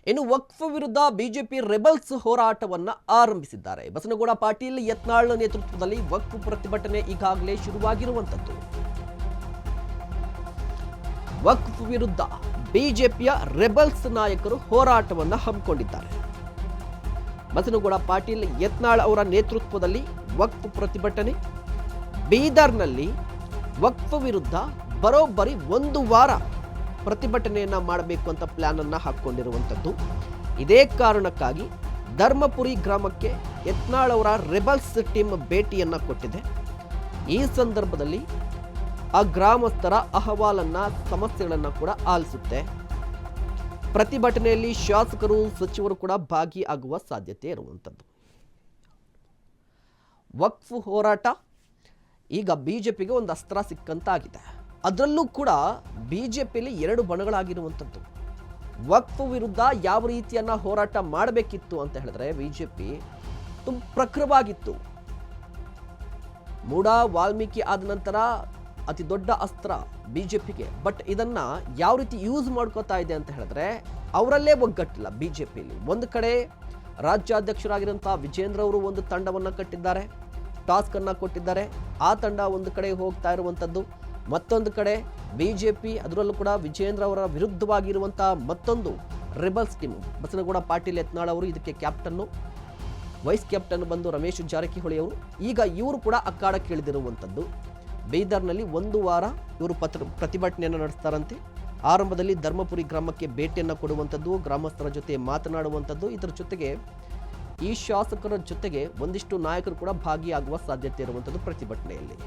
ಇನ್ನು ವಕ್ಫ್ ವಿರುದ್ಧ BJP rebels ಹೋರಾಟವನ್ನ ಆರಂಭಿಸಿದ್ದಾರೆ. ಬಸನಗೌಡ ಪಾಟೀಲ್ ಯತ್ನಾಳ್ ನೇತೃತ್ವದಲ್ಲಿ ವಕ್ಫ್ ಪ್ರತಿಭಟನೆ ಈಗಾಗಲೇ ಶುರುವಾಗಿರುವಂತದ್ದು. ವಕ್ಫ್ ವಿರುದ್ಧ ಬಿಜೆಪಿಯ ರೆಬಲ್ಸ್ ನಾಯಕರು ಹೋರಾಟವನ್ನ ಹಮ್ಮಿಕೊಂಡಿದ್ದಾರೆ. ಬಸನಗೌಡ ಪಾಟೀಲ್ ಯತ್ನಾಳ್ ಅವರ ನೇತೃತ್ವದಲ್ಲಿ ವಕ್ಫ್ ಪ್ರತಿಭಟನೆ. ಬೀದರ್ನಲ್ಲಿ ವಕ್ಫ್ ವಿರುದ್ಧ ಬರೋಬ್ಬರಿ 1 ವಾರ ಪ್ರತಿಭಟನೆಯನ್ನ ಮಾಡಬೇಕು ಅಂತ ಪ್ಲಾನ್ ಅನ್ನ ಹಾಕೊಂಡಿರುವಂಥದ್ದು. ಇದೇ ಕಾರಣಕ್ಕಾಗಿ ಧರ್ಮಪುರಿ ಗ್ರಾಮಕ್ಕೆ ಯತ್ನಾಳ್ ಅವರ ರೆಬಲ್ಸ್ ಟೀಮ್ ಭೇಟಿಯನ್ನ ಕೊಟ್ಟಿದೆ. ಈ ಸಂದರ್ಭದಲ್ಲಿ ಆ ಗ್ರಾಮಸ್ಥರ ಅಹವಾಲನ್ನ, ಸಮಸ್ಯೆಗಳನ್ನ ಕೂಡ ಆಲಿಸುತ್ತೆ. ಪ್ರತಿಭಟನೆಯಲ್ಲಿ ಶಾಸಕರು, ಸಚಿವರು ಕೂಡ ಭಾಗಿಯಾಗುವ ಸಾಧ್ಯತೆ ಇರುವಂಥದ್ದು. ವಕ್ಫ್ ಹೋರಾಟ ಈಗ ಬಿಜೆಪಿಗೆ ಒಂದು ಅಸ್ತ್ರ ಸಿಕ್ಕಂತಾಗಿದೆ. ಅದರಲ್ಲೂ ಕೂಡ ಬಿಜೆಪಿಯಲ್ಲಿ 2 ಬಣಗಳಾಗಿರುವಂಥದ್ದು. ವಕ್ಫ್ ವಿರುದ್ಧ ಯಾವ ರೀತಿಯನ್ನ ಹೋರಾಟ ಮಾಡಬೇಕಿತ್ತು ಅಂತ ಹೇಳಿದ್ರೆ ಬಿಜೆಪಿ ತುಂಬ ಪ್ರಖರವಾಗಿತ್ತು. ಮೂಡ ವಾಲ್ಮೀಕಿ ಆದ ನಂತರ ಅತಿ ದೊಡ್ಡ ಅಸ್ತ್ರ ಬಿಜೆಪಿಗೆ. ಬಟ್ ಇದನ್ನ ಯಾವ ರೀತಿ ಯೂಸ್ ಮಾಡ್ಕೋತಾ ಇದೆ ಅಂತ ಹೇಳಿದ್ರೆ ಅವರಲ್ಲೇ ಒಗ್ಗಟ್ಟಿಲ್ಲ ಬಿಜೆಪಿಯಲ್ಲಿ. ಒಂದು ಕಡೆ ರಾಜ್ಯಾಧ್ಯಕ್ಷರಾಗಿರುವಂತಹ ವಿಜೇಂದ್ರ ಅವರು ಒಂದು ತಂಡವನ್ನ ಕಟ್ಟಿದ್ದಾರೆ, ಟಾಸ್ಕ್ ಅನ್ನ ಕೊಟ್ಟಿದ್ದಾರೆ. ಆ ತಂಡ ಒಂದು ಕಡೆ ಹೋಗ್ತಾ ಇರುವಂಥದ್ದು. ಮತ್ತೊಂದು ಕಡೆ ಬಿಜೆಪಿ, ಅದರಲ್ಲೂ ಕೂಡ ವಿಜೇಂದ್ರ ಅವರ ವಿರುದ್ಧವಾಗಿರುವಂತಹ ಮತ್ತೊಂದು ರೆಬಲ್ಸ್ ಟೀಮ್. ಬಸನಗೌಡ ಪಾಟೀಲ್ ಯತ್ನಾಳ್ ಅವರು ಇದಕ್ಕೆ ಕ್ಯಾಪ್ಟನ್ನು, ವೈಸ್ ಕ್ಯಾಪ್ಟನ್ ಬಂದು ರಮೇಶ್ ಜಾರಕಿಹೊಳಿ ಅವರು. ಈಗ ಇವರು ಕೂಡ ಅಖಾಡಕ್ಕೆ ಇಳಿದಿರುವಂಥದ್ದು. ಬೀದರ್ನಲ್ಲಿ 1 ವಾರ ಇವರು ಪ್ರತಿಭಟನೆಯನ್ನು ನಡೆಸ್ತಾರಂತೆ. ಆರಂಭದಲ್ಲಿ ಧರ್ಮಪುರಿ ಗ್ರಾಮಕ್ಕೆ ಭೇಟಿಯನ್ನು ಕೊಡುವಂಥದ್ದು, ಗ್ರಾಮಸ್ಥರ ಜೊತೆ ಮಾತನಾಡುವಂಥದ್ದು. ಇದರ ಜೊತೆಗೆ ಈ ಶಾಸಕರ ಜೊತೆಗೆ ಒಂದಿಷ್ಟು ನಾಯಕರು ಕೂಡ ಭಾಗಿಯಾಗುವ ಸಾಧ್ಯತೆ ಇರುವಂಥದ್ದು ಪ್ರತಿಭಟನೆಯಲ್ಲಿ.